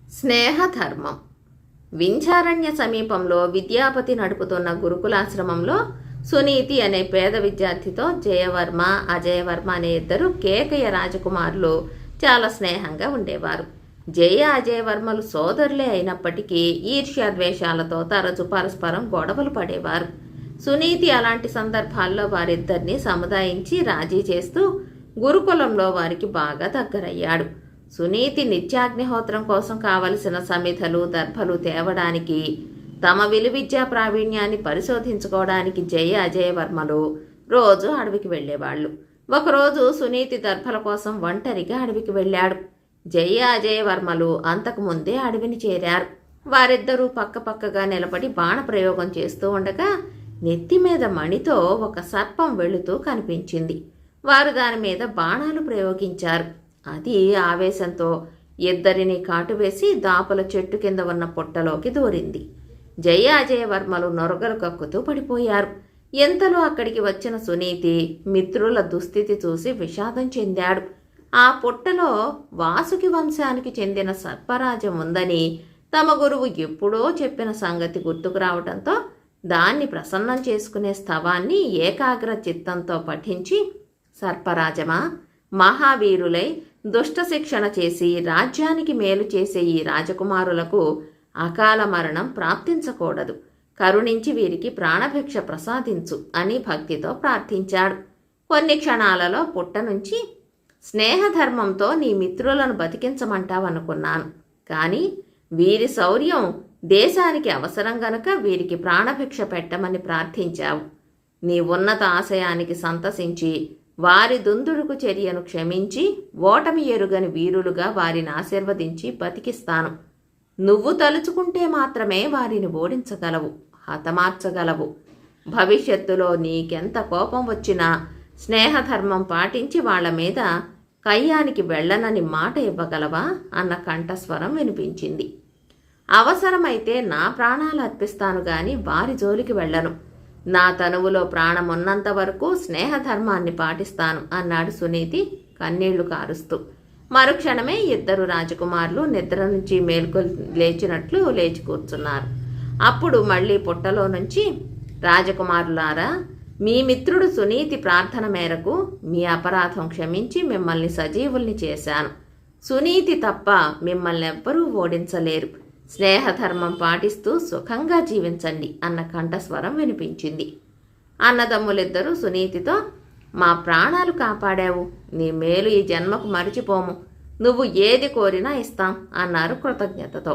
స్నేహధర్మం. వింధ్యారణ్య సమీపంలో విద్యాపతి నడుపుతున్న గురుకులాశ్రమంలో సునీతి అనే పేద విద్యార్థితో జయవర్మ, అజయవర్మ అనే ఇద్దరు కేకయ్య రాజకుమారులు చాలా స్నేహంగా ఉండేవారు. జయ, అజయవర్మలు సోదరులే అయినప్పటికీ ఈర్ష్యాద్వేషాలతో తరచు పరస్పరం గొడవలు పడేవారు. సునీతి అలాంటి సందర్భాల్లో వారిద్దరినీ సముదాయించి రాజీ చేస్తూ గురుకులంలో వారికి బాగా దగ్గరయ్యాడు. సునీతి నిత్యాగ్నిహోత్రం కోసం కావలసిన సమిధలు, దర్భలు తేవడానికి, తమ విలువిద్యా ప్రావీణ్యాన్ని పరిశోధించుకోవడానికి జయ, అజయవర్మలు రోజు అడవికి వెళ్ళేవాళ్లు. ఒకరోజు సునీతి దర్భల కోసం ఒంటరిగా అడవికి వెళ్ళాడు. జయ, అజయవర్మలు అంతకుముందే అడవిని చేరారు. వారిద్దరూ పక్కపక్కగా నిలబడి బాణప్రయోగం చేస్తూ ఉండగా నెత్తి మీద మణితో ఒక సర్పం వెళుతూ కనిపించింది. వారు దాని మీద బాణాలు ప్రయోగించారు. అది ఆవేశంతో ఇద్దరిని కాటువేసి దాపల చెట్టు కింద ఉన్న పుట్టలోకి దూరింది. జయ, అజయవర్మలు నొరగలు కక్కుతూ పడిపోయారు. ఎంతలో అక్కడికి వచ్చిన సునీతి మిత్రుల దుస్థితి చూసి విషాదం చెందాడు. ఆ పుట్టలో వాసుకి వంశానికి చెందిన సర్పరాజం ఉందని తమ గురువు ఎప్పుడో చెప్పిన సంగతి గుర్తుకు రావడంతో దాన్ని ప్రసన్నం చేసుకునే స్థవాన్ని ఏకాగ్ర చిత్తంతో పఠించి, సర్పరాజమా, మహావీరులై దుష్ట శిక్షణ చేసి రాజ్యానికి మేలు చేసే ఈ రాజకుమారులకు అకాల మరణం ప్రాప్తించకూడదు. కరుణించి వీరికి ప్రాణభిక్ష ప్రసాదించు అని భక్తితో ప్రార్థించాడు. కొన్ని క్షణాలలో పుట్ట నుంచి, స్నేహధర్మంతో నీ మిత్రులను బతికించమంటావనుకున్నాను, కానీ వీరి శౌర్యం దేశానికి అవసరం గనుక వీరికి ప్రాణభిక్ష పెట్టమని ప్రార్థించావు. నీ ఉన్నత ఆశయానికి సంతసించి వారి దుందుడుకు చర్యను క్షమించి ఓటమి ఎరుగని వీరులుగా వారిని ఆశీర్వదించి బతికిస్తాను. నువ్వు తలుచుకుంటే మాత్రమే వారిని ఓడించగలవు, హతమార్చగలవు. భవిష్యత్తులో నీకెంత కోపం వచ్చినా స్నేహధర్మం పాటించి వాళ్ల మీద కయ్యానికి వెళ్ళనని మాట ఇవ్వగలవా అన్న కంఠస్వరం వినిపించింది. అవసరమైతే నా ప్రాణాలు అర్పిస్తాను గాని వారి జోలికి వెళ్ళను. నా తనువులో ప్రాణమున్నంత వరకు స్నేహధర్మాన్ని పాటిస్తాను అన్నాడు సునీతి కన్నీళ్లు కారుస్తూ. మరుక్షణమే ఇద్దరు రాజకుమారులు నిద్ర నుంచి లేచినట్లు లేచి కూర్చున్నారు. అప్పుడు మళ్ళీ పుట్టలో నుంచి, రాజకుమారులారా, మీ మిత్రుడు సునీతి ప్రార్థన మేరకు మీ అపరాధం క్షమించి మిమ్మల్ని సజీవుల్ని చేశాను. సునీతి తప్ప మిమ్మల్ని ఎవ్వరూ ఓడించలేరు. స్నేహధర్మం పాటిస్తూ సుఖంగా జీవించండి అన్న కంఠస్వరం వినిపించింది. అన్నదమ్ములిద్దరూ సునీతితో, మా ప్రాణాలు కాపాడావు, నీ మేలు ఈ జన్మకు మరిచిపోము, నువ్వు ఏది కోరినా ఇస్తాం అన్నారు కృతజ్ఞతతో.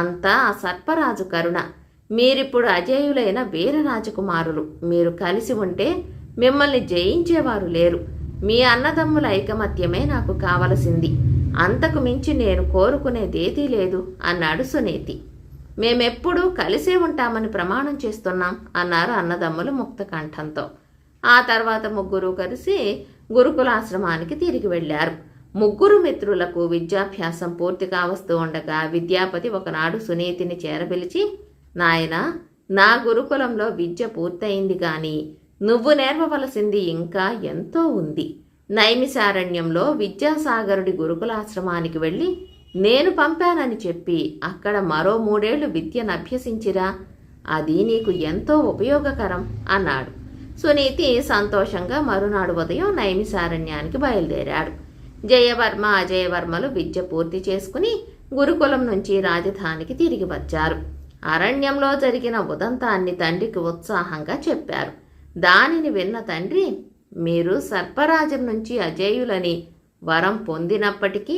అంతా ఆ సర్పరాజు కరుణ. మీరిప్పుడు అజేయులైన వీరరాజకుమారులు. మీరు కలిసి ఉంటే మిమ్మల్ని జయించేవారు లేరు. మీ అన్నదమ్ముల ఐకమత్యమే నాకు కావలసింది. అంతకు మించి నేను కోరుకునేదేదీ లేదు అన్నాడు సునీతి. మేమెప్పుడూ కలిసే ఉంటామని ప్రమాణం చేస్తున్నాం అన్నారు అన్నదమ్ములు ముక్త కంఠంతో. ఆ తర్వాత ముగ్గురు కలిసి గురుకులాశ్రమానికి తిరిగి వెళ్లారు. ముగ్గురు మిత్రులకు విద్యాభ్యాసం పూర్తి కావస్తూ ఉండగా విద్యాపతి ఒకనాడు సునీతిని చేరపిలిచి, నాయనా, నా గురుకులంలో విద్య పూర్తయింది గాని నువ్వు నేర్వవలసింది ఇంకా ఎంతో ఉంది. నైమిసారణ్యంలో విద్యాసాగరుడి గురుకులాశ్రమానికి వెళ్ళి నేను పంపానని చెప్పి అక్కడ మరో 3 ఏళ్లు విద్యను అభ్యసించిరా, అది నీకు ఎంతో ఉపయోగకరం అన్నాడు. సునీతి సంతోషంగా మరునాడు ఉదయం నైమిసారణ్యానికి బయలుదేరాడు. జయవర్మ, అజయవర్మలు విద్య పూర్తి చేసుకుని గురుకులం నుంచి రాజధానికి తిరిగి వచ్చారు. అరణ్యంలో జరిగిన ఉదంతాన్ని తండ్రికి ఉత్సాహంగా చెప్పారు. దానిని విన్న తండ్రి, మీరు సర్పరాజం నుంచి అజేయులని వరం పొందినప్పటికీ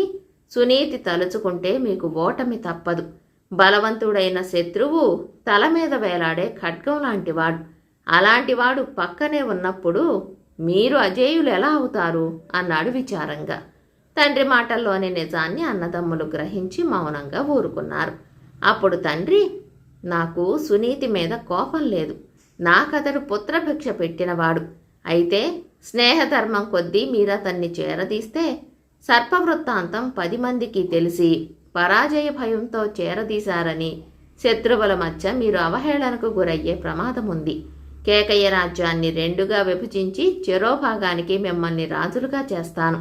సునీతి తలుచుకుంటే మీకు ఓటమి తప్పదు. బలవంతుడైన శత్రువు తల మీద వేలాడే ఖడ్గం లాంటివాడు. అలాంటివాడు పక్కనే ఉన్నప్పుడు మీరు అజేయులు ఎలా అవుతారు అన్నాడు విచారంగా. తండ్రి మాటల్లోని నిజాన్ని అన్నదమ్ములు గ్రహించి మౌనంగా ఊరుకున్నారు. అప్పుడు తండ్రి, నాకు సునీతి మీద కోపం లేదు. నాకతడు పుత్రభిక్ష పెట్టినవాడు. అయితే స్నేహధర్మం కొద్దీ మీరతన్ని చేరదీస్తే సర్పవృత్తాంతం 10 మందికి తెలిసి పరాజయ భయంతో చేరదీశారని శత్రువుల మధ్య మీరు అవహేళనకు గురయ్యే ప్రమాదముంది. కేకయ్య రాజ్యాన్ని 2గా విభజించి చెరోభాగానికి మిమ్మల్ని రాజులుగా చేస్తాను.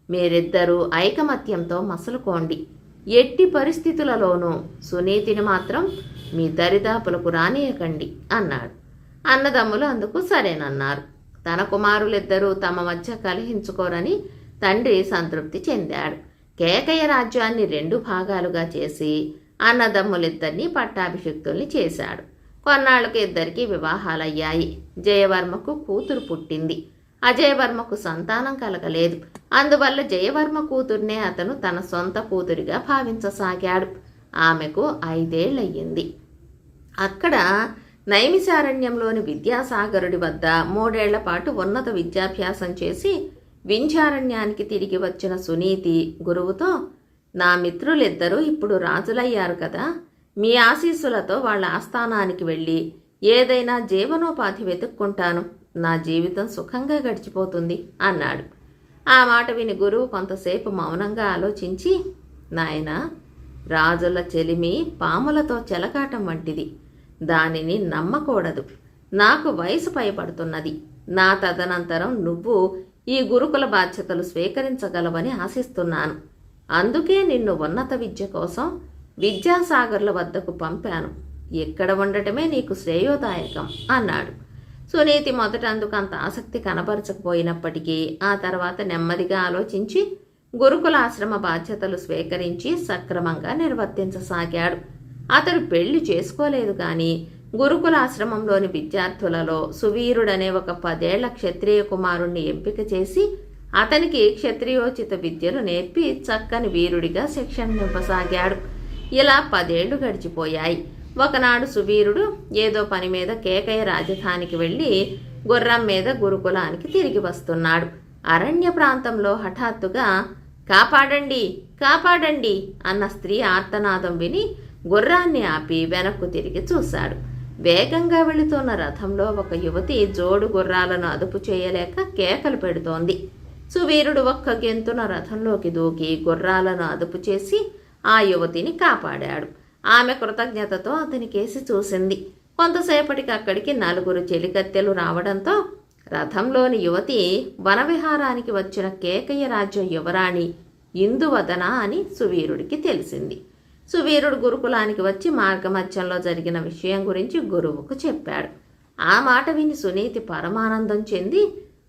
మీరిద్దరూ ఐకమత్యంతో మసలుకోండి. ఎట్టి పరిస్థితులలోనూ సునీతిని మాత్రం మీ దరిదాపులకు రానియకండి అన్నాడు. అన్నదమ్ములు అందుకు సరేనన్నారు. తన కుమారులిద్దరూ తమ మధ్య కలహించుకోరని తండ్రి సంతృప్తి చెందాడు. కేకయ్య రాజ్యాన్ని 2 భాగాలుగా చేసి అన్నదమ్ములిద్దరినీ పట్టాభిషిక్తుల్ని చేశాడు. కొన్నాళ్లకు ఇద్దరికీ వివాహాలయ్యాయి. జయవర్మకు కూతురు పుట్టింది. అజయవర్మకు సంతానం కలగలేదు. అందువల్ల జయవర్మ కూతుర్నే అతను తన సొంత కూతురిగా భావించసాగాడు. ఆమెకు 5 ఏళ్లయ్యింది. అక్కడ నైమిసారణ్యంలోని విద్యాసాగరుడి వద్ద 3 ఏళ్ల పాటు ఉన్నత విద్యాభ్యాసం చేసి వింధ్యారణ్యానికి తిరిగి వచ్చిన సునీతి గురువుతో, నా మిత్రులిద్దరూ ఇప్పుడు రాజులయ్యారు కదా, మీ ఆశీస్సులతో వాళ్ళ ఆస్థానానికి వెళ్ళి ఏదైనా జీవనోపాధి వెతుక్కుంటాను. నా జీవితం సుఖంగా గడిచిపోతుంది అన్నాడు. ఆ మాట విని గురువు కొంతసేపు మౌనంగా ఆలోచించి, నాయనా, రాజుల చెలిమి పాములతో చెలకాటం వంటిది. దానిని నమ్మకూడదు. నాకు వయసు పైబడుతున్నది. నా తదనంతరం నువ్వు ఈ గురుకుల బాధ్యతలు స్వీకరించగలవని ఆశిస్తున్నాను. అందుకే నిన్ను ఉన్నత విద్య కోసం విద్యాసాగర్ల వద్దకు పంపాను. ఇక్కడ ఉండటమే నీకు శ్రేయోదాయకం అన్నాడు. సునీతి మొదట అందుకు అంత ఆసక్తి కనబరచకపోయినప్పటికీ ఆ తర్వాత నెమ్మదిగా ఆలోచించి గురుకులాశ్రమ బాధ్యతలు స్వీకరించి సక్రమంగా నిర్వర్తించసాగాడు. అతడు పెళ్లి చేసుకోలేదు కానీ గురుకులాశ్రమంలోని విద్యార్థులలో సువీరుడనే ఒక 10 ఏళ్ల క్షత్రియ కుమారుణ్ణి ఎంపిక చేసి అతనికి క్షత్రియోచిత విద్యలు నేర్పి చక్కని వీరుడిగా శిక్షణనివ్వసాగాడు. ఇలా 10 ఏళ్లు గడిచిపోయాయి. ఒకనాడు సువీరుడు ఏదో పని మీద కేకయ్య రాజధానికి వెళ్ళి గుర్రం మీద గురుకులానికి తిరిగి వస్తున్నాడు. అరణ్య ప్రాంతంలో హఠాత్తుగా కాపాడండి, కాపాడండి అన్న స్త్రీ ఆర్తనాదం విని గుర్రాన్ని ఆపి వెనక్కు తిరిగి చూశాడు. వేగంగా వెళుతున్న రథంలో ఒక యువతి జోడు గుర్రాలను అదుపు చేయలేక కేకలు పెడుతోంది. సువీరుడు ఒక్క గెంతున రథంలోకి దూకి గుర్రాలను అదుపు చేసి ఆ యువతిని కాపాడాడు. ఆమె కృతజ్ఞతతో అతనికేసి చూసింది. కొంతసేపటికి అక్కడికి 4 చెలికత్తెలు రావడంతో రథంలోని యువతి వనవిహారానికి వచ్చిన కేకయ్య రాజ్య యువరాణి ఇందువదన అని సువీరుడికి తెలిసింది. సువీరుడు గురుకులానికి వచ్చి మార్గమధ్యంలో జరిగిన విషయం గురించి గురువుకు చెప్పాడు. ఆ మాట విని సునీతి పరమానందం చెంది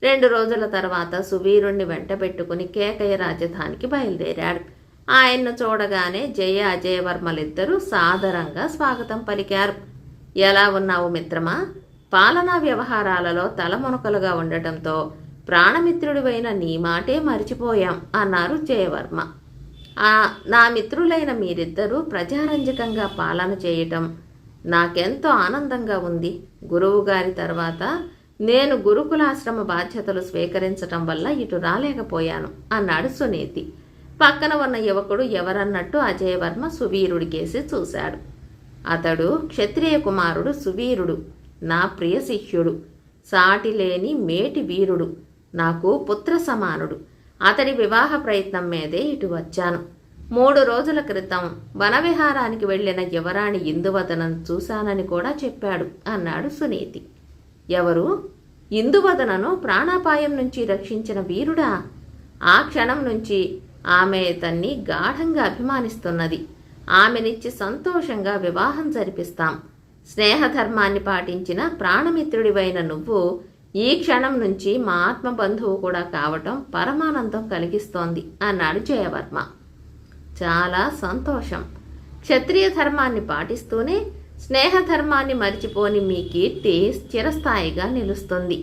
2 రోజుల తర్వాత సువీరుణ్ణి వెంట పెట్టుకుని కేకయ్య రాజధానికి బయలుదేరాడు. ఆయన్ను చూడగానే జయ అజయవర్మలిద్దరూ సాదరంగా స్వాగతం పలికారు. ఎలా ఉన్నావు మిత్రమా? పాలనా వ్యవహారాలలో తలమునకలుగా ఉండటంతో ప్రాణమిత్రుడివైన నీ మాటే మరిచిపోయాం అన్నారు జయవర్మ. నా మిత్రులైన మీరిద్దరూ ప్రజారంజకంగా పాలన చేయటం నాకెంతో ఆనందంగా ఉంది. గురువుగారి తర్వాత నేను గురుకులాశ్రమ బాధ్యతలు స్వీకరించటం వల్ల ఇటు రాలేకపోయాను అన్నాడు సునీతి. పక్కన ఉన్న యువకుడు ఎవరన్నట్టు అజయవర్మ సువీరుడికేసి చూశాడు. అతడు క్షత్రియ కుమారుడు సువీరుడు, నా ప్రియ శిష్యుడు, సాటిలేని మేటి వీరుడు, నాకు పుత్ర సమానుడు. అతడి వివాహ ప్రయత్నం మీదే ఇటు వచ్చాను. 3 రోజుల క్రితం వనవిహారానికి వెళ్లిన యువరాణి ఇందువదనను చూశానని కూడా చెప్పాడు అన్నాడు సునీతి. ఎవరు? ఇందువదనను ప్రాణాపాయం నుంచి రక్షించిన వీరుడా? ఆ క్షణం నుంచి ఆమె ఇతన్ని గాఢంగా అభిమానిస్తున్నది. ఆమెనిచ్చి సంతోషంగా వివాహం జరిపిస్తాం. స్నేహధర్మాన్ని పాటించిన ప్రాణమిత్రుడివైన నువ్వు ఈ క్షణం నుంచి మా ఆత్మబంధువు కూడా కావటం పరమానందం కలిగిస్తోంది అన్నాడు జయవర్మ. చాలా సంతోషం. క్షత్రియ ధర్మాన్ని పాటిస్తూనే స్నేహధర్మాన్ని మరిచిపోని మీ కీర్తి స్థిరస్థాయిగా నిలుస్తుంది.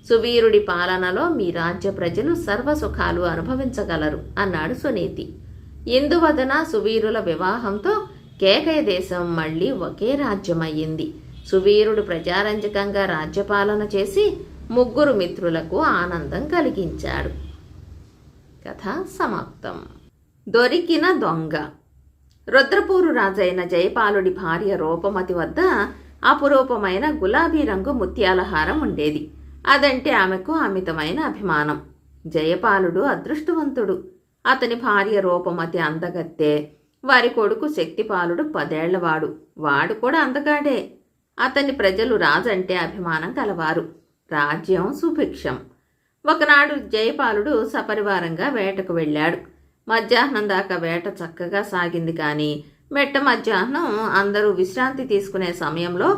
సువీరుడి పాలనలో మీ రాజ్య ప్రజలు సర్వసుఖాలు అనుభవించగలరు అన్నాడు సునీతి. ఇందువదన సువీరుల వివాహంతో కేకయ దేశం మళ్లీ ఒకే రాజ్యమయ్యింది. సువీరుడు ప్రజారంజకంగా రాజ్యపాలన చేసి 3 మిత్రులకు ఆనందం కలిగించాడు. కథ సమాప్తం. దొరికిన దొంగ. రుద్రపూరు రాజైన జయపాలుడి భార్య రూపమతి వద్ద అపురూపమైన గులాబీ రంగు ముత్యాలహారం ఉండేది. అదంటే ఆమెకు అమితమైన అభిమానం. జయపాలుడు అదృష్టవంతుడు. అతని భార్య రూపమతి అందగత్తె. వారి కొడుకు శక్తిపాలుడు 10 ఏళ్లవాడు. వాడు కూడా అందగాడే. అతని ప్రజలు రాజంటే అభిమానం కలవారు. రాజ్యం సుభిక్షం. ఒకనాడు జయపాలుడు సపరివారంగా వేటకు వెళ్ళాడు. మధ్యాహ్నం దాకా వేట చక్కగా సాగింది. కానీ మెట్ట మధ్యాహ్నం అందరూ విశ్రాంతి తీసుకునే సమయంలో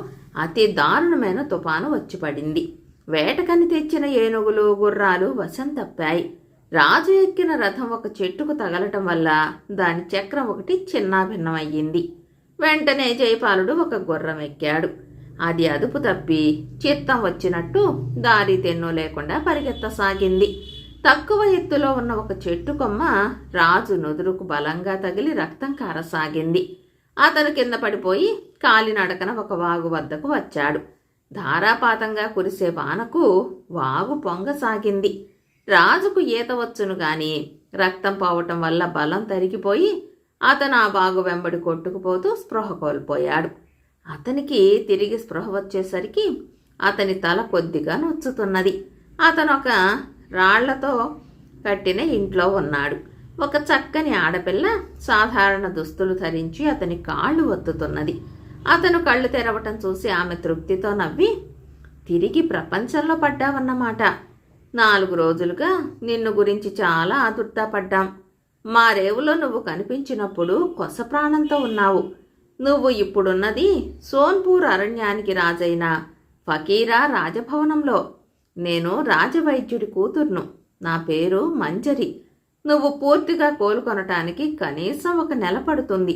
అతి దారుణమైన తుఫాను వచ్చి పడింది. వేటకని తెచ్చిన ఏనుగులు, గుర్రాలు వశం తప్పాయి. రాజు ఎక్కిన రథం ఒక చెట్టుకు తగలటం వల్ల దాని చక్రం ఒకటి చిన్నాభిన్నమయ్యింది. వెంటనే జయపాలుడు ఒక గుర్రం ఎక్కాడు. అది అదుపు తప్పి చిత్తం వచ్చినట్టు దారి తెన్ను లేకుండా పరిగెత్తసాగింది. తక్కువ ఎత్తులో ఉన్న ఒక చెట్టు కొమ్మ రాజు నుదురుకు బలంగా తగిలి రక్తం కారసాగింది. అతను కింద పడిపోయి కాలినడకన ఒక వాగు వద్దకు వచ్చాడు. ధారాపాతంగా కురిసే వానకు వాగు పొంగసాగింది. రాజుకు ఈత వచ్చును గాని రక్తం పోవటం వల్ల బలం తరిగిపోయి అతను ఆ వాగు వెంబడి కొట్టుకుపోతూ స్పృహ కోల్పోయాడు. అతనికి తిరిగి స్పృహ వచ్చేసరికి అతని తల కొద్దిగా నొచ్చుతున్నది. అతను ఒక రాళ్లతో కట్టిన ఇంట్లో ఉన్నాడు. ఒక చక్కని ఆడపిల్ల సాధారణ దుస్తులు ధరించి అతని కాళ్ళు ఒత్తుతున్నది. అతను కళ్ళు తెరవటం చూసి ఆమె తృప్తితో నవ్వి, తిరిగి ప్రపంచంలో పడ్డావన్నమాట. 4 రోజులుగా నిన్ను గురించి చాలా ఆదుర్దాపడ్డాం. మా రేవులో నువ్వు కనిపించినప్పుడు కొస ప్రాణంతో ఉన్నావు. నువ్వు ఇప్పుడున్నది సోన్పూర్ అరణ్యానికి రాజైన ఫకీరా రాజభవనంలో. నేను రాజవైద్యుడి కూతుర్ను. నా పేరు మంజరి. నువ్వు పూర్తిగా కోలుకొనటానికి కనీసం 1 నెల పడుతుంది.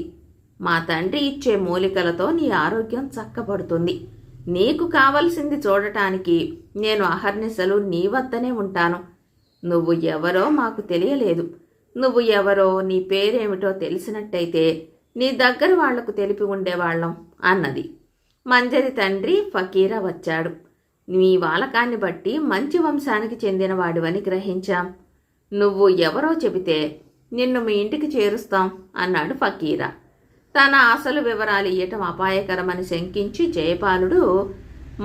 మా తండ్రి ఇచ్చే మూలికలతో నీ ఆరోగ్యం చక్కబడుతుంది. నీకు కావలసింది చూడటానికి నేను అహర్నిశలు నీ వద్దనే ఉంటాను. నువ్వు ఎవరో మాకు తెలియలేదు. నువ్వు ఎవరో, నీ పేరేమిటో తెలిసినట్టయితే నీ దగ్గర వాళ్లకు తెలిపి ఉండేవాళ్లం అన్నది. మంజరి తండ్రి ఫకీరా వచ్చాడు. నీ వాలకాన్ని బట్టి మంచి వంశానికి చెందినవాడివని గ్రహించాం. నువ్వు ఎవరో చెబితే నిన్ను మీ ఇంటికి చేరుస్తాం అన్నాడు ఫకీరా. తన అసలు వివరాలు ఇయ్యటం అపాయకరమని శంకించి జయపాలుడు,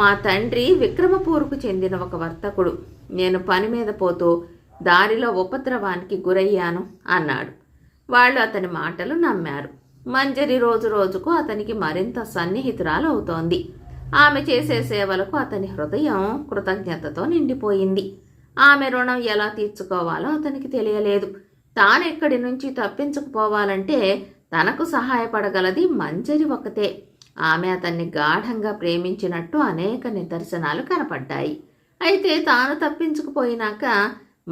మా తండ్రి విక్రమపూర్కు చెందిన ఒక వర్తకుడు. నేను పని మీద పోతూ దారిలో ఉపద్రవానికి గురయ్యాను అన్నాడు. వాళ్ళు అతని మాటలు నమ్మారు. మంజరి రోజు రోజుకు అతనికి మరింత సన్నిహితురాలు అవుతోంది. ఆమె చేసే సేవలకు అతని హృదయం కృతజ్ఞతతో నిండిపోయింది. ఆమె రుణం ఎలా తీర్చుకోవాలో అతనికి తెలియలేదు. తానెక్కడి నుంచి తప్పించుకుపోవాలంటే తనకు సహాయపడగలది మంజరి ఒకతే. ఆమె అతన్ని గాఢంగా ప్రేమించినట్టు అనేక నిదర్శనాలు కనపడ్డాయి. అయితే తాను తప్పించుకుపోయినాక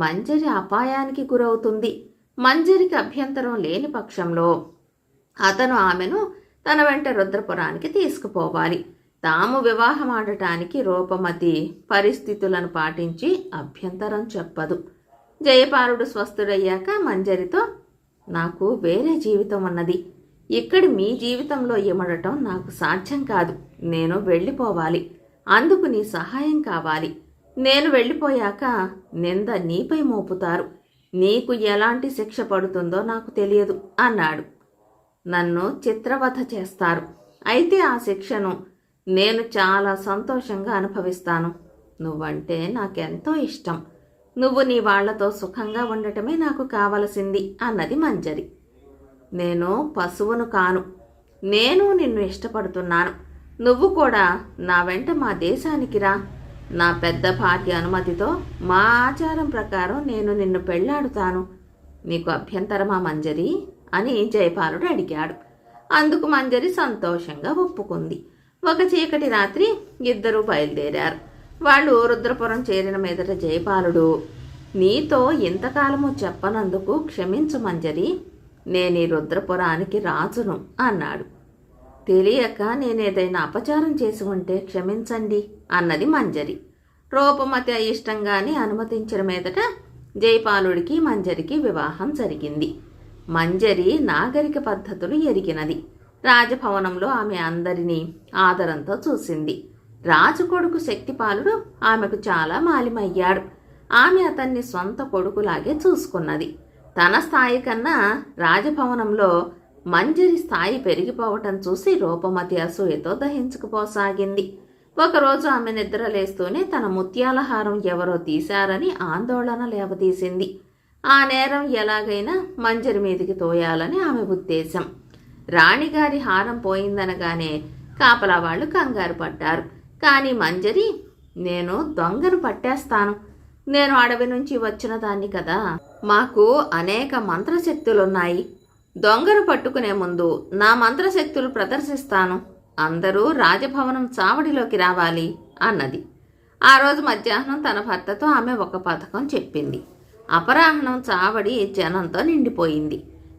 మంజరి అపాయానికి గురవుతుంది. మంజరికి అభ్యంతరం లేని పక్షంలో అతను ఆమెను తన వెంట రుద్రపురానికి తీసుకుపోవాలి. తాము వివాహమాడటానికి రూపమతి పరిస్థితులను పాటించి అభ్యంతరం చెప్పదు. జయపాలుడు స్వస్థుడయ్యాక మంజరితో, నాకు వేరే జీవితం ఉన్నది. ఇక్కడి మీ జీవితంలో ఇమడటం నాకు సాధ్యం కాదు. నేను వెళ్ళిపోవాలి. అందుకు నీ సహాయం కావాలి. నేను వెళ్ళిపోయాక నింద నీపై మోపుతారు. నీకు ఎలాంటి శిక్ష పడుతుందో నాకు తెలియదు అన్నాడు. నన్ను చిత్రవధ చేస్తారు. అయితే ఆ శిక్షను నేను చాలా సంతోషంగా అనుభవిస్తాను. నువ్వంటే నాకెంతో ఇష్టం. నువ్వు నీ వాళ్లతో సుఖంగా ఉండటమే నాకు కావలసింది అన్నది మంజరి. నేను పశువును కాను. నేను నిన్ను ఇష్టపడుతున్నాను. నువ్వు కూడా నా వెంట మా దేశానికి రా. నా పెద్ద భార్య అనుమతితో మా ఆచారం ప్రకారం నేను నిన్ను పెళ్లాడుతాను. నీకు అభ్యంతరమా మంజరి అని జయపాలుడు అడిగాడు. అందుకు మంజరి సంతోషంగా ఒప్పుకుంది. ఒక చీకటి రాత్రి ఇద్దరూ బయలుదేరారు. వాళ్ళు రుద్రపురం చేరిన మీదట జయపాలుడు, నీతో ఇంతకాలము చెప్పనందుకు క్షమించు మంజరి. నేనీ రుద్రపురానికి రాజును అన్నాడు. తెలియక నేనేదైనా అపచారం చేసి ఉంటే క్షమించండి అన్నది మంజరి. రూపమతి అయిష్టంగానే అనుమతించిన మీదట జయపాలుడికి మంజరికి వివాహం జరిగింది. మంజరి నాగరిక పద్ధతులు ఎరిగినది. రాజభవనంలో ఆమె అందరినీ ఆదరంతో చూసింది. రాజుకొడుకు శక్తిపాలుడు ఆమెకు చాలా మాలిమయ్యాడు. ఆమె అతన్ని సొంత కొడుకులాగే చూసుకున్నది. తన స్థాయి కన్నా రాజభవనంలో మంజరి స్థాయి పెరిగిపోవటం చూసి రూపమతి అసూయతో దహించుకుపోసాగింది. ఒకరోజు ఆమె నిద్రలేస్తూనే తన ముత్యాల హారం ఎవరో తీశారని ఆందోళన లేవతీసింది. ఆ నేరం ఎలాగైనా మంజరి మీదికి తోయాలని ఆమె ఉద్దేశం. రాణిగారి హారం పోయిందనగానే కాపలా వాళ్ళు కంగారు పడ్డారు. కానీ మంజరి, నేను దొంగను పట్టేస్తాను. నేను అడవి నుంచి వచ్చిన దాన్ని కదా. మాకు అనేక మంత్రశక్తులున్నాయి. దొంగను పట్టుకునే ముందు నా మంత్రశక్తులు ప్రదర్శిస్తాను. అందరూ రాజభవనం చావడిలోకి రావాలి అన్నది. ఆ రోజు మధ్యాహ్నం తన భర్తతో ఆమె ఒక పథకం చెప్పింది. అపరాహ్నం చావడి జనంతో నిండిపోయింది.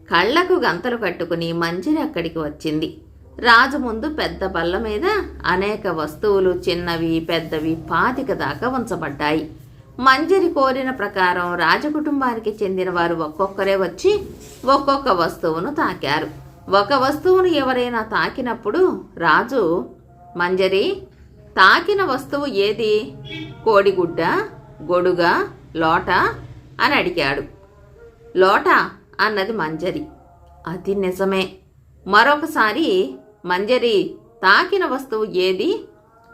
కళ్లకు గంతలు కట్టుకుని మంజరి అక్కడికి వచ్చింది. రాజు ముందు పెద్ద బల్ల మీద అనేక వస్తువులు చిన్నవి పెద్దవి 25 దాకా ఉంచబడ్డాయి. మంజరి కోరిన ప్రకారం రాజకుటుంబానికి చెందిన వారు ఒక్కొక్కరే వచ్చి ఒక్కొక్క వస్తువును తాకారు. ఒక వస్తువును ఎవరైనా తాకినప్పుడు రాజు, మంజరి, తాకిన వస్తువు ఏది? కోడిగుడ్డ, గొడుగ, లోట అని అడిగాడు. లోట అన్నది మంజరి. అది నిజమే. మరొకసారి, మంజరి, తాకిన వస్తువు ఏది?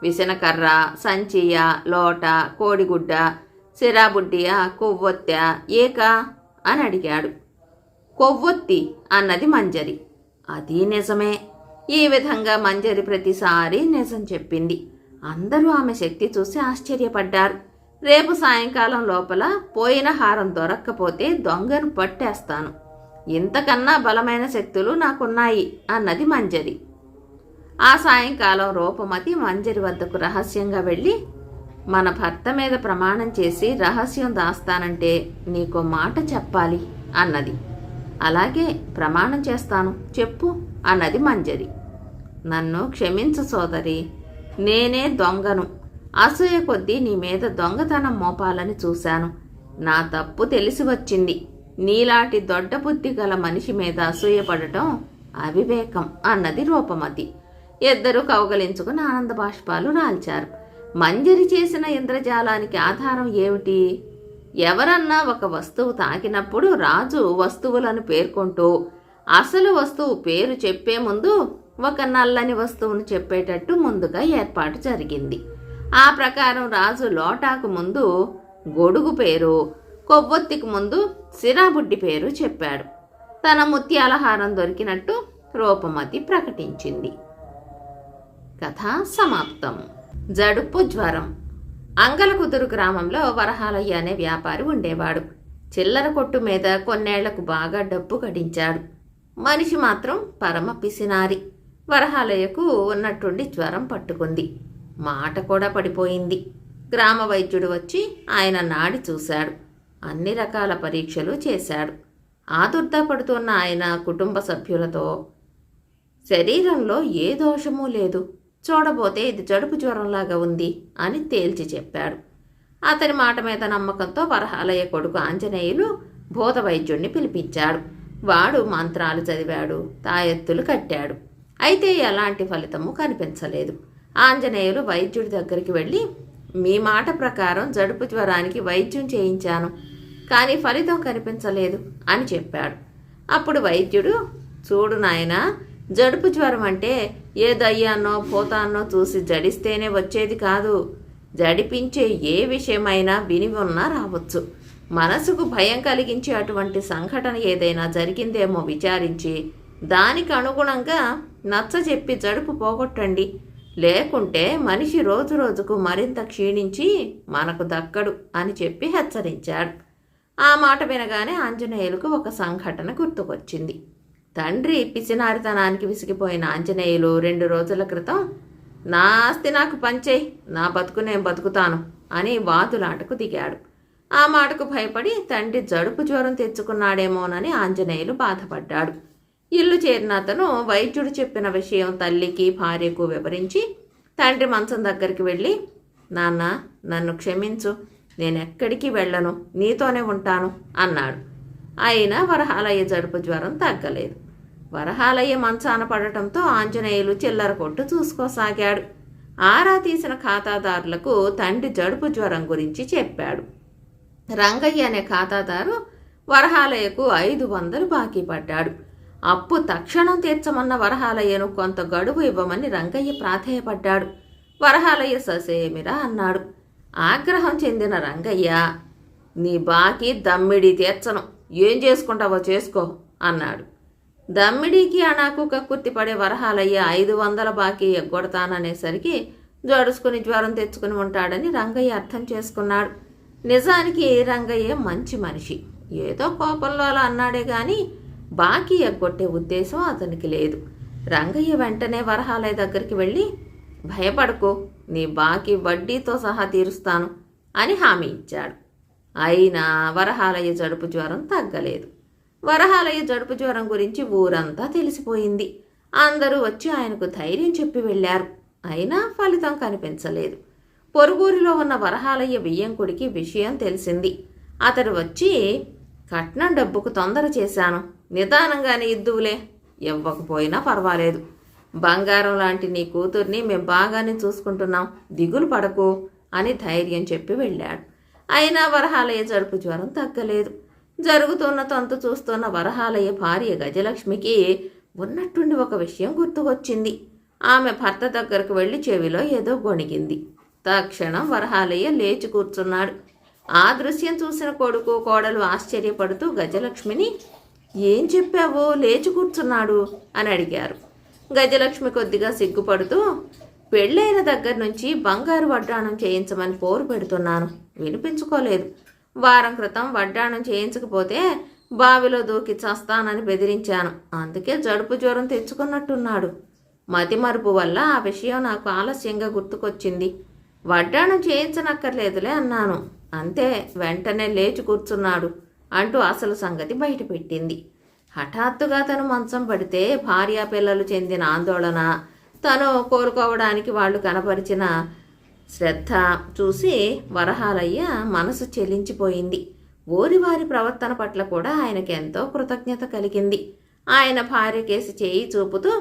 విసనకర్ర, సంచియ, లోట, కోడిగుడ్డ, సిరాబుడ్డియ, కొవ్వొత్త, ఏక అని అడిగాడు. కొవ్వొత్తి అన్నది మంజరి. అది నిజమే. ఈ విధంగా మంజరి ప్రతిసారి నిజం చెప్పింది. అందరూ ఆమె శక్తి చూసి ఆశ్చర్యపడ్డారు. రేపు సాయంకాలం లోపల పోయిన హారం దొరక్కపోతే దొంగను పట్టేస్తాను. ఇంతకన్నా బలమైన శక్తులు నాకున్నాయి అన్నది మంజరి. ఆ సాయంకాలం రూపమతి మంజరి వద్దకు రహస్యంగా వెళ్ళి, మన భర్త మీద ప్రమాణం చేసి రహస్యం దాస్తానంటే నీకో మాట చెప్పాలి అన్నది. అలాగే, ప్రమాణం చేస్తాను, చెప్పు అన్నది మంజరి. నన్ను క్షమించు సోదరి, నేనే దొంగను. అసూయ కొద్దీ నీ మీద దొంగతనం మోపాలని చూశాను. నా తప్పు తెలిసి వచ్చింది. నీలాంటి దొడ్డ బుద్ధి గల మనిషి మీద అసూయపడటం అవివేకం అన్నది రూపమతి. ఇద్దరూ కౌగలించుకుని ఆనంద బాష్పాలు రాల్చారు. మంజరి చేసిన ఇంద్రజాలానికి ఆధారం ఏమిటి? ఎవరన్నా ఒక వస్తువు తాకినప్పుడు రాజు వస్తువులను పేర్కొంటూ అసలు వస్తువు పేరు చెప్పే ముందు ఒక నల్లని వస్తువును చెప్పేటట్టు ముందుగా ఏర్పాటు జరిగింది. ఆ ప్రకారం రాజు లోటాకు ముందు గొడుగు పేరు, కొవ్వొత్తికి ముందు సిరాబుడ్డి పేరు చెప్పాడు. తన ముత్యాల హారం దొరికినట్టు రూపమతి ప్రకటించింది. కథ సమాప్తం. జడుపు జ్వరం. అంగలకుదురు గ్రామంలో వరహాలయ్య అనే వ్యాపారి ఉండేవాడు. చిల్లర కొట్టు మీద కొన్నేళ్లకు బాగా డబ్బు గడించాడు. మనిషి మాత్రం పరమ పిసినారి. వరహాలయ్యకు ఉన్నట్టుండి జ్వరం పట్టుకుంది. మాట కూడా పడిపోయింది. గ్రామ వైద్యుడు వచ్చి ఆయన నాడి చూశాడు. అన్ని రకాల పరీక్షలు చేశాడు. ఆదుర్దా పడుతున్న ఆయన కుటుంబ సభ్యులతో, శరీరంలో ఏ దోషమూ లేదు, చూడబోతే ఇది జడుపు జ్వరంలాగా ఉంది అని తేల్చి చెప్పాడు. అతని మాట మీద నమ్మకంతో వరహాలయ్య కొడుకు ఆంజనేయులు భూత వైద్యుణ్ణి పిలిపించాడు. వాడు మంత్రాలు చదివాడు, తాయెత్తులు కట్టాడు. అయితే ఎలాంటి ఫలితము కనిపించలేదు. ఆంజనేయులు వైద్యుడి దగ్గరికి వెళ్ళి, మీ మాట ప్రకారం జడుపు జ్వరానికి వైద్యం చేయించాను, కానీ ఫలితం కనిపించలేదు అని చెప్పాడు. అప్పుడు వైద్యుడు, చూడు నాయనా, జడుపు జ్వరం అంటే ఏ దయ్యాన్నో భూతాన్నో చూసి జడిస్తేనే వచ్చేది కాదు. జడిపించే ఏ విషయమైనా విని ఉన్నా రావచ్చు. మనసుకు భయం కలిగించే అటువంటి సంఘటన ఏదైనా జరిగిందేమో విచారించి దానికి అనుగుణంగా నచ్చజెప్పి జడుపు పోగొట్టండి. లేకుంటే మనిషి రోజు రోజుకు మరింత క్షీణించి మనకు దక్కడు అని చెప్పి హెచ్చరించాడు. ఆ మాట వినగానే ఆంజనేయులకు ఒక సంఘటన గుర్తుకొచ్చింది. తండ్రి పిసినారితనానికి విసిగిపోయిన ఆంజనేయులు 2 రోజుల క్రితం, నా ఆస్తి నాకు పంచేయి, నా బతుకు నేను బతుకుతాను అని వాదులాటకు దిగాడు. ఆ మాటకు భయపడి తండ్రి జడుపు జ్వరం తెచ్చుకున్నాడేమోనని ఆంజనేయులు బాధపడ్డాడు. ఇల్లు చేరిన అతను వైద్యుడు చెప్పిన విషయం తల్లికి భార్యకు వివరించి తండ్రి మంచం దగ్గరికి వెళ్ళి, నాన్న, నన్ను క్షమించు, నేనెక్కడికి వెళ్ళను, నీతోనే ఉంటాను అన్నాడు. అయినా వరహాలయ్య జడుపు జ్వరం తగ్గలేదు. వరహాలయ్య మంచాన పడటంతో ఆంజనేయులు చిల్లర కొట్టు చూసుకోసాగాడు. ఆరా తీసిన ఖాతాదారులకు తండ్రి జడుపు జ్వరం గురించి చెప్పాడు. రంగయ్య అనే ఖాతాదారు వరహాలయ్యకు 500 బాకీ పడ్డాడు. అప్పు తక్షణం తీర్చమన్న వరహాలయ్యను కొంత గడువు ఇవ్వమని రంగయ్య ప్రాధేయపడ్డాడు. వరహాలయ్య ససేమిరా అన్నాడు. ఆగ్రహం చెందిన రంగయ్య, నీ బాకీ దమ్మిడి తీర్చను, ఏం చేసుకుంటావో చేసుకో అన్నాడు. దమ్మిడికి అనాకు కక్కుర్తి పడే వరహాలయ్య 500 బాకీ ఎగ్గొడతాననేసరికి జడుసుకుని జ్వరం తెచ్చుకుని ఉంటాడని రంగయ్య అర్థం చేసుకున్నాడు. నిజానికి రంగయ్య మంచి మనిషి. ఏదో కోపంలో అలా అన్నాడే గాని బాకీ ఎగ్గొట్టే ఉద్దేశం అతనికి లేదు. రంగయ్య వెంటనే వరహాలయ్య దగ్గరికి వెళ్ళి, భయపడకు, నీ బాకీ వడ్డీతో సహా తీరుస్తాను అని హామీ ఇచ్చాడు. అయినా వరహాలయ్య జడుపు జ్వరం తగ్గలేదు. వరహాలయ్య జడుపు జ్వరం గురించి ఊరంతా తెలిసిపోయింది. అందరూ వచ్చి ఆయనకు ధైర్యం చెప్పి వెళ్ళారు. అయినా ఫలితం కనిపించలేదు. పొరుగురిలో ఉన్న వరహాలయ్య బియ్యంకుడికి విషయం తెలిసింది. అతడు వచ్చి, కట్నం డబ్బుకు తొందర చేశాను, నిదానంగానే ఇద్దువులే, ఇవ్వకపోయినా పర్వాలేదు, బంగారం లాంటి నీ కూతుర్ని మేం బాగానే చూసుకుంటున్నాం, దిగులు పడకు అని ధైర్యం చెప్పి వెళ్ళాడు. అయినా వరహాలయ్య జడుపు జ్వరం తగ్గలేదు. జరుగుతున్న తంతు చూస్తున్న వరహాలయ్య భార్య గజలక్ష్మికి ఉన్నట్టుండి ఒక విషయం గుర్తుకొచ్చింది. ఆమె భర్త దగ్గరకు వెళ్ళి చెవిలో ఏదో గొణిగింది. తక్షణం వరహాలయ్య లేచి కూర్చున్నాడు. ఆ దృశ్యం చూసిన కొడుకు కోడలు ఆశ్చర్యపడుతూ గజలక్ష్మిని, ఏం చెప్పావో లేచి కూర్చున్నాడు అని అడిగారు. గజలక్ష్మి కొద్దిగా సిగ్గుపడుతూ, పెళ్ళైన దగ్గర నుంచి బంగారు వడ్డాణం చేయించమని పోరు పెడుతున్నాను, వినిపించుకోలేదు. వారం క్రితం వడ్డాణం చేయించకపోతే బావిలో దూకి చస్తానని బెదిరించాను, అందుకే జడుపు జ్వరం తెచ్చుకున్నట్టున్నాడు. మతిమరుపు వల్ల ఆ విషయం నాకు ఆలస్యంగా గుర్తుకొచ్చింది. వడ్డాణం చేయించనక్కర్లేదులే అన్నాను, అంతే, వెంటనే లేచి కూర్చున్నాడు అంటూ అసలు సంగతి బయటపెట్టింది. హఠాత్తుగా తను మంచం పడితే భార్యా పిల్లలు చెందిన ఆందోళన, తను కోలుకోవడానికి వాళ్ళు కనపరిచిన శ్రద్ధ చూసి వరహాలయ్య మనసు చెలించిపోయింది. ఊరివారి ప్రవర్తన పట్ల కూడా ఆయనకి ఎంతో కృతజ్ఞత కలిగింది. ఆయన భార్య కేసి చేయి చూపుతూ,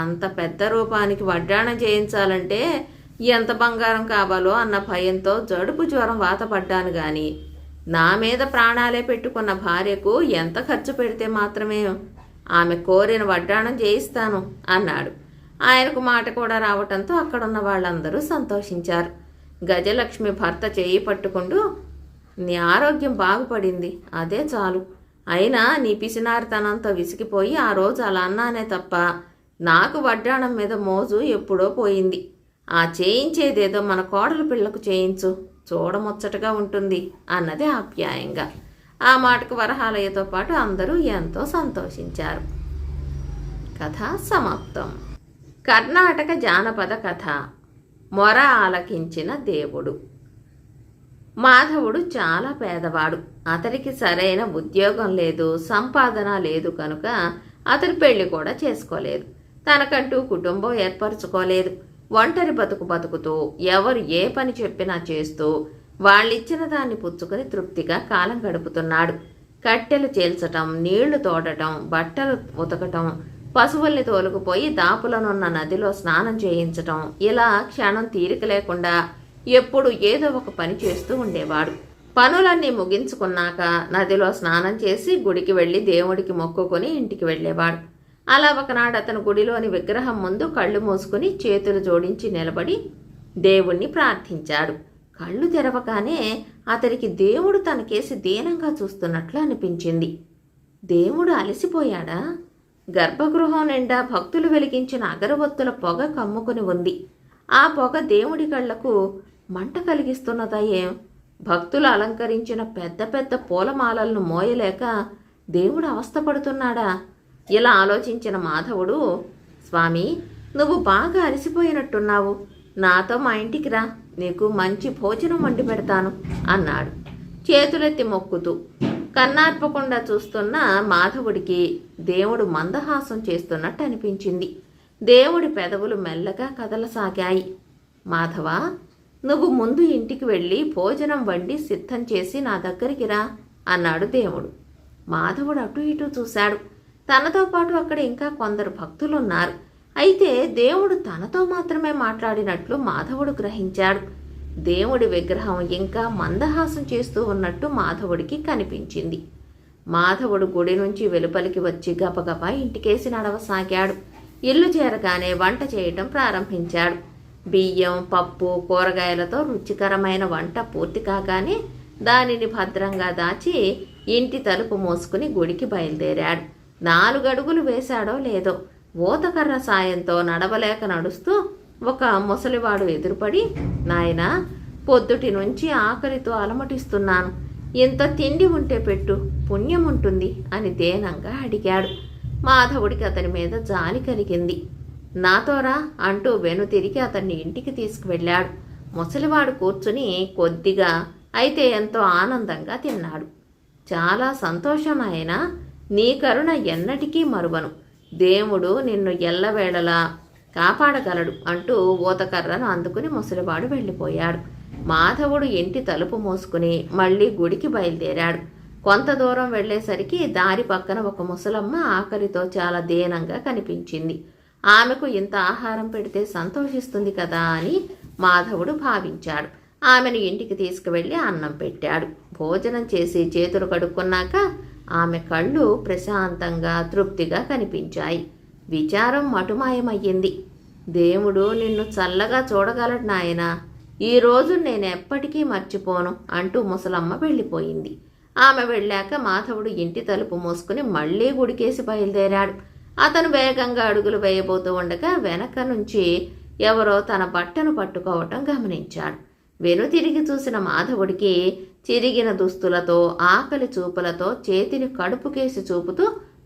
అంత పెద్ద రూపానికి వడ్డాణం చేయించాలంటే ఎంత బంగారం కావాలో అన్న భయంతో జడుపు జ్వరం వాతపడ్డాను గాని నా మీద ప్రాణాలే పెట్టుకున్న భార్యకు ఎంత ఖర్చు పెడితే మాత్రమే ఆమె కోరిన వడ్డాణం చేయిస్తాను అన్నాడు. ఆయనకు మాట కూడా రావటంతో అక్కడున్న వాళ్ళందరూ సంతోషించారు. గజలక్ష్మి భర్త చేయి పట్టుకుంటూ, నీ ఆరోగ్యం బాగుపడింది, అదే చాలు. అయినా నీ పిసినారితనంతో విసిగిపోయి ఆ రోజు అలా అన్నానే తప్ప నాకు వడ్డాణం మీద మోజు ఎప్పుడో పోయింది. ఆ చేయించేదేదో మన కోడలు పిల్లకు చేయించు, చూడముచ్చటగా ఉంటుంది అన్నది ఆప్యాయంగా. ఆ మాటకు వరహాలయ్యతో పాటు అందరూ ఎంతో సంతోషించారు. కథ సమాప్తం. కర్ణాటక జానపద కథ. మొర ఆలకించిన దేవుడు. మాధవుడు చాలా పేదవాడు. అతడికి సరైన ఉద్యోగం లేదు, సంపాదన లేదు కనుక అతడు పెళ్లి కూడా చేసుకోలేదు. తనకంటూ కుటుంబం ఏర్పరచుకోలేదు. ఒంటరి బతుకు బతుకుతూ ఎవరు ఏ పని చెప్పినా చేస్తూ వాళ్ళిచ్చిన దాన్ని పుచ్చుకొని తృప్తిగా కాలం గడుపుతున్నాడు. కట్టెలు చేల్చటం, నీళ్లు తోడటం, బట్టలు ఉతకటం, పశువుల్ని తోలుకుపోయి దాపులనున్న నదిలో స్నానం చేయించటం, ఇలా క్షణం తీరిక లేకుండా ఎప్పుడు ఏదో ఒక పని చేస్తూ ఉండేవాడు. పనులన్నీ ముగించుకున్నాక నదిలో స్నానం చేసి గుడికి వెళ్ళి దేవుడికి మొక్కుకొని ఇంటికి వెళ్ళేవాడు. అలా ఒకనాడు అతను గుడిలోని విగ్రహం ముందు కళ్ళు మూసుకుని చేతులు జోడించి నిలబడి దేవుణ్ణి ప్రార్థించాడు. కళ్ళు తెరవగానే అతనికి దేవుడు తనకేసి దీనంగా చూస్తున్నట్లు అనిపించింది. దేవుడు అలసిపోయాడా? గర్భగృహం నిండా భక్తులు వెలిగించిన అగరవత్తుల పొగ కమ్ముకుని ఉంది. ఆ పొగ దేవుడి కళ్లకు మంట కలిగిస్తున్నదయ్యేం? భక్తులు అలంకరించిన పెద్ద పెద్ద పూలమాలలను మోయలేక దేవుడు అవస్థపడుతున్నాడా? ఇలా ఆలోచించిన మాధవుడు, స్వామి, నువ్వు బాగా అలసిపోయినట్టున్నావు, నాతో మా ఇంటికి రా, నీకు మంచి భోజనం వండి పెడతాను అన్నాడు చేతులెత్తి మొక్కుతూ. కన్నార్పకుండా చూస్తున్న మాధవుడికి దేవుడు మందహాసం చేస్తున్నట్టు అనిపించింది. దేవుడి పెదవులు మెల్లగా కదలసాగాయి. మాధవ, నువ్వు ముందు ఇంటికి వెళ్ళి భోజనం వండి సిద్ధం చేసి నా దగ్గరికి రా అన్నాడు దేవుడు. మాధవుడు అటు ఇటు చూశాడు. తనతో పాటు అక్కడ ఇంకా కొందరు భక్తులున్నారు. అయితే దేవుడు తనతో మాత్రమే మాట్లాడినట్లు మాధవుడు గ్రహించాడు. దేవుడి విగ్రహం ఇంకా మందహాసం చేస్తూ ఉన్నట్టు మాధవుడికి కనిపించింది. మాధవుడు గుడి నుంచి వెలుపలికి వచ్చి గబగబా ఇంటికేసి నడవసాగాడు. ఇల్లు చేరగానే వంట చేయటం ప్రారంభించాడు. బియ్యం, పప్పు, కూరగాయలతో రుచికరమైన వంట పూర్తి కాగానే దానిని భద్రంగా దాచి ఇంటి తలుపు మోసుకుని గుడికి బయలుదేరాడు. 4 అడుగులు వేశాడో లేదో ఊతకర్ర సాయంతో నడవలేక నడుస్తూ ఒక ముసలివాడు ఎదురుపడి, నాయనా, పొద్దుటి నుంచి ఆకలితో అలమటిస్తున్నాను. ఇంత తిండి ఉంటే పెట్టు, పుణ్యం ఉంటుంది అని దేనంగా అడిగాడు. మాధవుడికి అతని మీద జాలి కలిగింది. నాతోరా అంటూ వెనుతిరిగి అతన్ని ఇంటికి తీసుకువెళ్ళాడు. ముసలివాడు కూర్చుని కొద్దిగా అయితే ఎంతో ఆనందంగా తిన్నాడు. చాలా సంతోషం నాయనా, నీ కరుణ ఎన్నటికీ మరువను. దేవుడు నిన్ను ఎల్లవేళలా కాపాడగలడు అంటూ ఊతకర్రను అందుకుని ముసలివాడు వెళ్ళిపోయాడు. మాధవుడు ఇంటి తలుపు మూసుకుని మళ్ళీ గుడికి బయలుదేరాడు. కొంత దూరం వెళ్ళేసరికి దారి పక్కన ఒక ముసలమ్మ ఆకలితో చాలా దీనంగా కనిపించింది. ఆమెకు ఇంత ఆహారం పెడితే సంతోషిస్తుంది కదా అని మాధవుడు భావించాడు. ఆమెను ఇంటికి తీసుకువెళ్ళి అన్నం పెట్టాడు. భోజనం చేసి చేతులు కడుక్కున్నాక ఆమె కళ్ళు ప్రశాంతంగా తృప్తిగా కనిపించాయి. విచారం మటుమాయమయ్యింది. దేవుడు నిన్ను చల్లగా చూడగలడు నాయనా, ఈరోజు నేను ఎప్పటికీ మర్చిపోను అంటూ ముసలమ్మ వెళ్ళిపోయింది. ఆమె వెళ్ళాక మాధవుడు ఇంటి తలుపు మూసుకుని మళ్లీ గుడికేసి బయలుదేరాడు. అతను వేగంగా అడుగులు వేయబోతూ ఉండగా వెనక నుంచి ఎవరో తన బట్టను పట్టుకోవటం గమనించాడు. వెనుతిరిగి చూసిన మాధవుడికి చిరిగిన దుస్తులతో ఆకలి చూపులతో చేతిని కడుపుకేసి చూపుతూ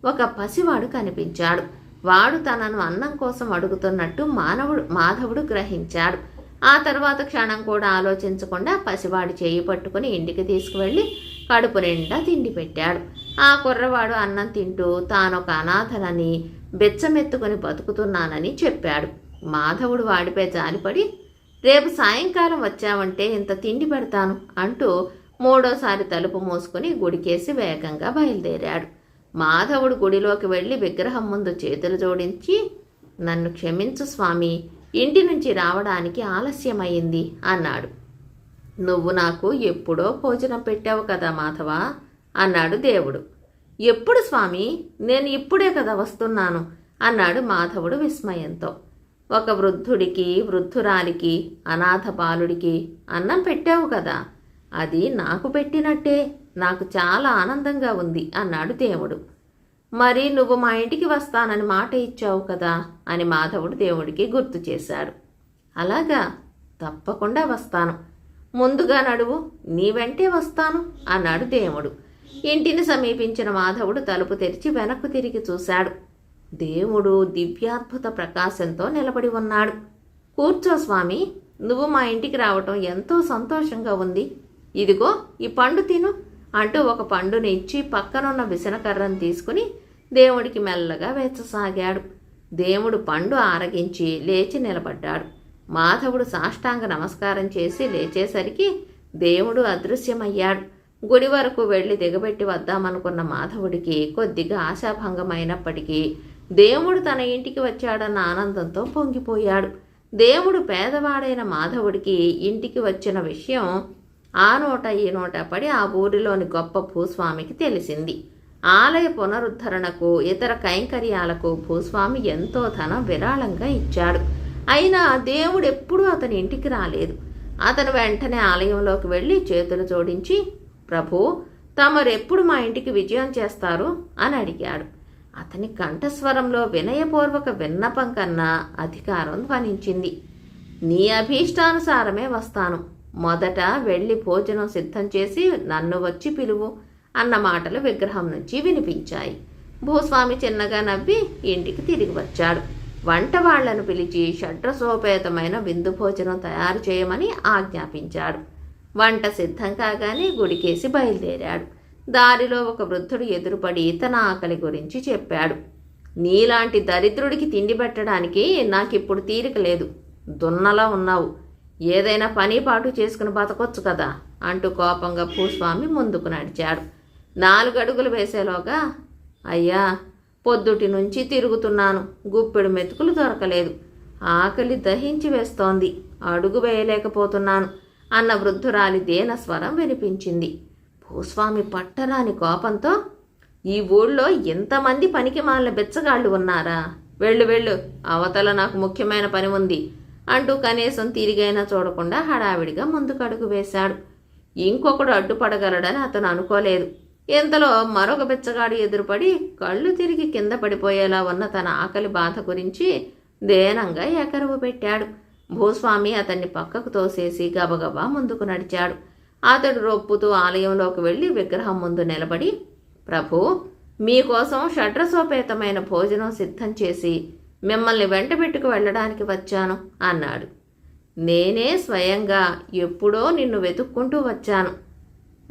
ఒక పసివాడు కనిపించాడు. వాడు తనను అన్నం కోసం అడుగుతున్నట్టు మాధవుడు గ్రహించాడు. ఆ తర్వాత క్షణం కూడా ఆలోచించకుండా పసివాడి చేయి పట్టుకుని ఇంటికి తీసుకువెళ్ళి కడుపు నిండా తిండి పెట్టాడు. ఆ కుర్రవాడు అన్నం తింటూ తానొక అనాథనని బెచ్చమెత్తుకుని బతుకుతున్నానని చెప్పాడు. మాధవుడు వాడిపై జాలిపడి, రేపు సాయంకాలం వచ్చావంటే ఇంత తిండి పెడతాను అంటూ మూడోసారి తలుపు మూసుకుని గుడికేసి వేగంగా బయలుదేరాడు. మాధవుడు గుడిలోకి వెళ్ళి విగ్రహం ముందు చేతులు జోడించి, నన్ను క్షమించు స్వామి, ఇంటి నుంచి రావడానికి ఆలస్యమైంది అన్నాడు. నువ్వు నాకు ఎప్పుడో భోజనం పెట్టావు కదా మాధవ అన్నాడు దేవుడు. ఎప్పుడు స్వామి, నేను ఇప్పుడే కదా వస్తున్నాను అన్నాడు మాధవుడు విస్మయంతో. ఒక వృద్ధుడికి వృద్ధురాలికి అనాథ బాలుడికి అన్నం పెట్టావు కదా, అది నాకు పెట్టినట్టే, నాకు చాలా ఆనందంగా ఉంది అన్నాడు దేవుడు. మరి నువ్వు మా ఇంటికి వస్తానని మాట ఇచ్చావు కదా అని మాధవుడు దేవుడికి గుర్తు చేశాడు. అలాగా, తప్పకుండా వస్తాను, ముందుగా నడువు, నీ వెంటే వస్తాను అన్నాడు దేవుడు. ఇంటిని సమీపించిన మాధవుడు తలుపు తెరిచి వెనక్కు తిరిగి చూశాడు. దేవుడు దివ్యాద్భుత ప్రకాశంతో నిలబడి ఉన్నాడు. కూర్చో స్వామి, నువ్వు మా ఇంటికి రావటం ఎంతో సంతోషంగా ఉంది, ఇదిగో ఈ పండు తిను అంటూ ఒక పండుని ఇచ్చి పక్కనున్న విసనకర్రను తీసుకుని దేవుడికి మెల్లగా వేచసాగాడు. దేవుడు పండు ఆరగించి లేచి నిలబడ్డాడు. మాధవుడు సాష్టాంగ నమస్కారం చేసి లేచేసరికి దేవుడు అదృశ్యమయ్యాడు. గుడి వరకు వెళ్లి దిగబెట్టి వద్దామనుకున్న మాధవుడికి కొద్దిగా ఆశాభంగమైనప్పటికీ దేవుడు తన ఇంటికి వచ్చాడన్న ఆనందంతో పొంగిపోయాడు. దేవుడు పేదవాడైన మాధవుడికి ఇంటికి వచ్చిన విషయం ఆ నోట ఈ నోట పడి ఆ ఊరిలోని గొప్ప భూస్వామికి తెలిసింది. ఆలయ పునరుద్ధరణకు ఇతర కైంకర్యాలకు భూస్వామి ఎంతో ధనం విరాళంగా ఇచ్చాడు. అయినా దేవుడు ఎప్పుడూ అతని ఇంటికి రాలేదు. అతను వెంటనే ఆలయంలోకి వెళ్ళి చేతులు జోడించి, ప్రభు, తమరెప్పుడు మా ఇంటికి విజయం చేస్తారు అని అడిగాడు. అతని కంఠస్వరంలో వినయపూర్వక విన్నపం కన్నా అధికారం ధ్వనించింది. నీ అభీష్టానుసారమే వస్తాను, మొదట వెళ్ళి భోజనం సిద్ధం చేసి నన్ను వచ్చి పిలువు అన్న మాటలు విగ్రహం నుంచి వినిపించాయి. భూస్వామి చిన్నగా నవ్వి ఇంటికి తిరిగి వచ్చాడు. వంట వాళ్లను పిలిచి షడ్రసోపేతమైన విందు భోజనం తయారు చేయమని ఆజ్ఞాపించాడు. వంట సిద్ధం కాగానే గుడికేసి బయలుదేరాడు. దారిలో ఒక వృద్ధుడు ఎదురుపడి తన ఆకలి గురించి చెప్పాడు. నీలాంటి దరిద్రుడికి తిండి పెట్టడానికి నాకిప్పుడు తీరిక లేదు, దున్నలా ఉన్నావు, ఏదైనా పని పాటు చేసుకుని బతకొచ్చు కదా అంటూ కోపంగా భూస్వామి ముందుకు నడిచాడు. 4 అడుగులు వేసేలోగా, అయ్యా, పొద్దుటి నుంచి తిరుగుతున్నాను, గుప్పెడు మెతుకులు దొరకలేదు, ఆకలి దహించి వేస్తోంది, అడుగు వేయలేకపోతున్నాను అన్న వృద్ధురాలి దీన స్వరం వినిపించింది. భూస్వామి పట్టరాని కోపంతో, ఈ ఊళ్ళో ఎంతమంది పనికి మాలిన బెచ్చగాళ్ళు ఉన్నారా, వెళ్ళు వెళ్ళు, అవతల నాకు ముఖ్యమైన పని ఉంది అంటూ కనీసం తిరిగైనా చూడకుండా హడావిడిగా ముందుకు అడుగు వేశాడు. ఇంకొకడు అడ్డుపడగలడని అతను అనుకోలేదు. ఇంతలో మరొక బిచ్చగాడు ఎదురుపడి కళ్ళు తిరిగి కింద పడిపోయేలా ఉన్న తన ఆకలి బాధ గురించి దేనంగా ఎకరువు పెట్టాడు. భూస్వామి అతన్ని పక్కకు తోసేసి గబగబా ముందుకు నడిచాడు. అతడు రొప్పుతూ ఆలయంలోకి వెళ్ళి విగ్రహం ముందు నిలబడి, ప్రభూ, మీకోసం షడ్రసోపేతమైన భోజనం సిద్ధం చేసి మిమ్మల్ని వెంటబెట్టుకు వెళ్ళడానికి వచ్చాను అన్నాడు. నేనే స్వయంగా ఎప్పుడో నిన్ను వెతుక్కుంటూ వచ్చాను.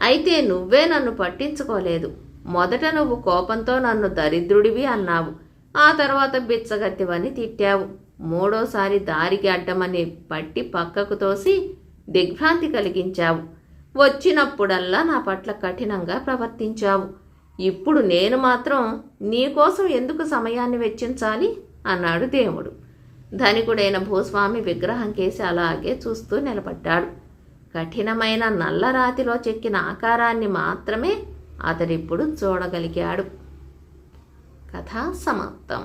అయితే నువ్వే నన్ను పట్టించుకోలేదు. మొదట నువ్వు కోపంతో నన్ను దరిద్రుడివి అన్నావు. ఆ తర్వాత బిచ్చగత్తివని తిట్టావు. మూడోసారి దారికి అడ్డమని పట్టి పక్కకు తోసి దిగ్భ్రాంతి కలిగించావు. వచ్చినప్పుడల్లా నా పట్ల కఠినంగా ప్రవర్తించావు. ఇప్పుడు నేను మాత్రం నీకోసం ఎందుకు సమయాన్ని వెచ్చించాలి అన్నాడు దేవుడు. ధనికుడైన భూస్వామి విగ్రహం కేసి అలాగే చూస్తూ నిలబడ్డాడు. కఠినమైన నల్లరాతిలో చెక్కిన ఆకారాన్ని మాత్రమే అతడిప్పుడు చూడగలిగాడు. కథ సమాప్తం.